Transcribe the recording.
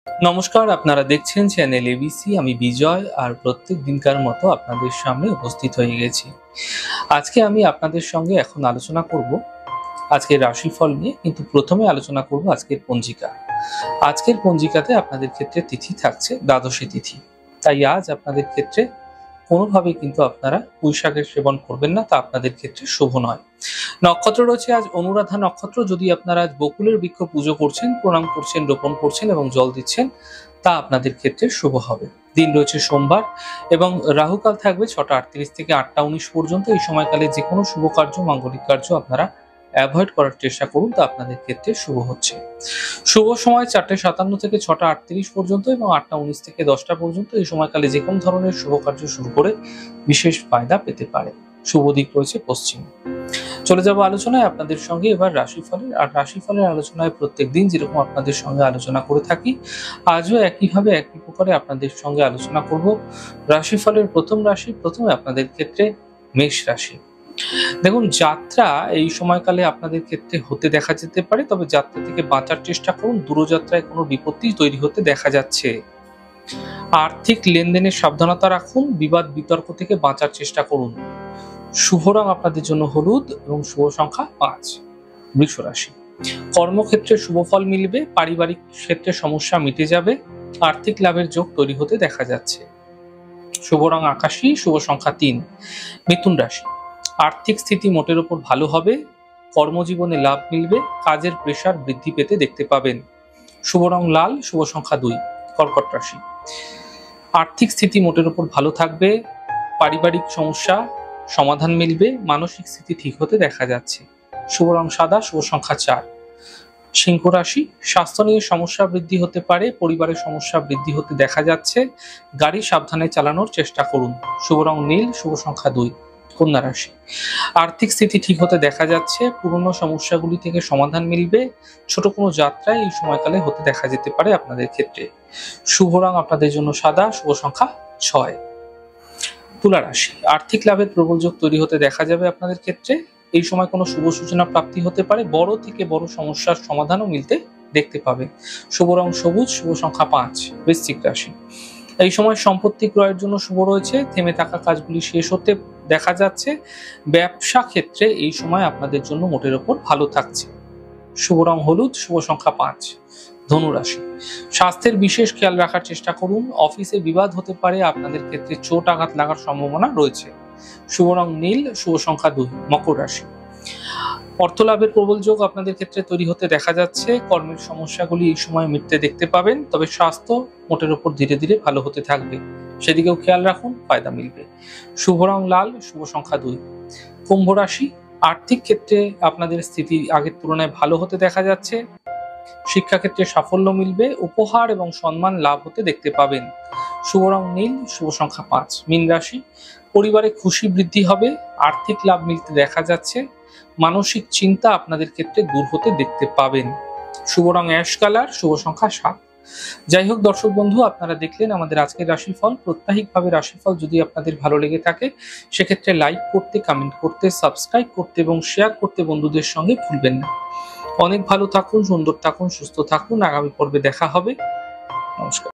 নমস্কার, আপনারা দেখছেন চ্যানেল এবিসি। আমি বিজয়, আর প্রত্যেক দিনকার মতো আপনাদের সামনে উপস্থিত হয়ে গেছি। আজকে আমি আপনাদের সঙ্গে এখন আলোচনা করব আজকের রাশিফল নিয়ে, কিন্তু প্রথমে আলোচনা করব আজকের পঞ্জিকা। আজকের পঞ্জিকাতে আপনাদের ক্ষেত্রে তিথি থাকছে দ্বাদশী তিথি। তাই আজ আপনাদের ক্ষেত্রে কোনোভাবেই কিন্তু আপনারা পুঁই শাকের সেবন করবেন না, তা আপনাদের ক্ষেত্রে শুভ নয়। নক্ষত্র রয়েছে আজ অনুরাধা নক্ষত্র। যদি আপনারা আজ বকুলের বৃক্ষ পুজো করছেন, প্রণাম করছেন, রোপণ করছেন এবং জল দিচ্ছেন, তা আপনাদের ক্ষেত্রে শুভ হবে। দিন রয়েছে সোমবার এবং রাহুকাল থাকবে 6:38 থেকে 8:19 পর্যন্ত। এই সময়কালে যে কোনো শুভ কার্য, মাঙ্গলিক কার্য আপনারা অ্যাভয়েড করার চেষ্টা করুন, তা আপনাদের ক্ষেত্রে শুভ হচ্ছে। শুভ সময় 4:57 থেকে 6:38 পর্যন্ত এবং 8:19 থেকে 10টা পর্যন্ত। এই সময়কালে যে কোনো ধরনের শুভ কার্য শুরু করে বিশেষ ফায়দা পেতে পারে। শুভ দিক রয়েছে পশ্চিম। চলে যাব আলোচনায় আপনাদের সঙ্গে এবার রাশিফলের। আর রাশিফলের আলোচনায় প্রত্যেক দিন যেরকম আপনাদের সঙ্গে আলোচনা করে থাকি, আজও একইভাবে একই প্রকারে আপনাদের সঙ্গে আলোচনা করব রাশিফলের প্রথম রাশি। প্রথমে আপনাদের ক্ষেত্রে মেষ রাশি। দেখুন, যাত্রা এই সময়কালে আপনাদের ক্ষেত্রে হতে দেখা যেতে পারে, তবে যাত্রা থেকে বাঁচার চেষ্টা করুন। দূরযাত্রায় কোনো বিপত্তি তৈরি হতে দেখা যাচ্ছে। আর্থিক লেনদেনে সাবধানতা রাখুন। বিবাদ বিতর্ক থেকে বাঁচার চেষ্টা করুন। শুভ রং আপনাদের জন্য হলুদ এবং শুভ সংখ্যা 5। বৃষ রাশি। কর্মক্ষেত্রে শুভ ফল মিলবে। পারিবারিক ক্ষেত্রে সমস্যা মিটে যাবে। আর্থিক লাভের যোগ তৈরি হতে দেখা যাচ্ছে। শুভ রং আকাশী, শুভ সংখ্যা 3। মিথুন রাশি। আর্থিক স্থিতি মোটের উপর ভালো হবে। কর্মজীবনে লাভ মিলবে। কাজের প্রেসার বৃদ্ধি পেতে দেখতে পাবেন। শুভ রং লাল, শুভ সংখ্যা 2। কর্কট রাশি। আর্থিক স্থিতি মোটের উপর ভালো থাকবে। পারিবারিক সমস্যা সমাধান মিলবে। মানসিক স্থিতি ঠিক হতে দেখা যাচ্ছে। শুভ রং সাদা, শুভ সংখ্যা 4। সিংহ রাশি। স্বাস্থ্য নিয়ে সমস্যা বৃদ্ধি হতে পারে। পরিবারের সমস্যা বৃদ্ধি হতে দেখা যাচ্ছে। গাড়ি সাবধানে চালানোর চেষ্টা করুন। শুভ রং নীল, শুভ সংখ্যা 2। কন্যা রাশি। আর্থিক স্থিতি ঠিক হতে দেখা যাচ্ছে। পুরনো সমস্যাগুলি থেকে সমাধান মিলবে। ছোট কোনো যাত্রায় এই সময়কালে হতে দেখা যেতে পারে আপনাদের ক্ষেত্রে। শুভ রং আপনাদের জন্য সাদা, শুভ সংখ্যা 6। তুলা রাশি। আর্থিক লাভের প্রবল যোগ তৈরি হতে দেখা যাবে আপনাদের ক্ষেত্রে। এই সময় কোনো শুভ সূচনা প্রাপ্তি হতে পারে। বড় থেকে বড় সমস্যার সমাধানও মিলতে দেখতে পাবে। শুভ রং সবুজ, শুভ সংখ্যা 5। বৃশ্চিক রাশি। এই সময় সম্পত্তি ক্রয়ের জন্য শুভ রয়েছে। থেমে থাকা কাজগুলি শেষ হতে দেখা যাচ্ছে। ব্যবসা ক্ষেত্রে এই সময় আপনাদের জন্য মোটের ওপর ভালো থাকছে। শুভ রং হলুদ, শুভ সংখ্যা 5। ধনু রাশি। স্বাস্থ্যের বিশেষ খেয়াল রাখার চেষ্টা করুন। অফিসে বিবাদ হতে পারে। আপনাদের ক্ষেত্রে চোট আঘাত লাগার সম্ভাবনা রয়েছে। শুভ রং নীল, শুভ সংখ্যা 2। মকর রাশি। অর্থ লাভের প্রবল যোগ আপনাদের ক্ষেত্রে তৈরি হতে দেখা যাচ্ছে। কর্মের সমস্যাগুলি এই সময় মিটতে দেখতে পাবেন, তবে স্বাস্থ্য মোটের উপর ধীরে ধীরে ভালো হতে থাকবে। সেদিকেও খেয়াল রাখুন, ফায়দা মিলবে। শুভ রং লাল, শুভ সংখ্যা 2। কুম্ভ রাশি। আর্থিক ক্ষেত্রে আপনাদের স্থিতি আগের তুলনায় ভালো হতে দেখা যাচ্ছে। শিক্ষাক্ষেত্রে সাফল্য মিলবে। উপহার এবং সম্মান লাভ হতে দেখতে পাবেন। শুভ রং নীল, শুভ সংখ্যা 5। মীন রাশি। পরিবারে খুশি বৃদ্ধি হবে। আর্থিক লাভ মিলতে দেখা যাচ্ছে। মানসিক চিন্তা আপনাদের ক্ষেত্রে দূর হতে দেখতে পাবেন। শুভ রং অ্যাশ কালার, শুভ সংখ্যা 7। যাই হোক দর্শক বন্ধু, আপনারা দেখলেন আমাদের আজকের রাশিফল। প্রত্যাহিকভাবে রাশিফল যদি আপনাদের ভালো লেগে থাকে, সেক্ষেত্রে লাইক করতে, কমেন্ট করতে, সাবস্ক্রাইব করতে এবং শেয়ার করতে বন্ধুদের সঙ্গে ভুলবেন না। অনেক ভালো থাকুন, সুন্দর থাকুন, সুস্থ থাকুন। আগামী পর্বে দেখা হবে। নমস্কার।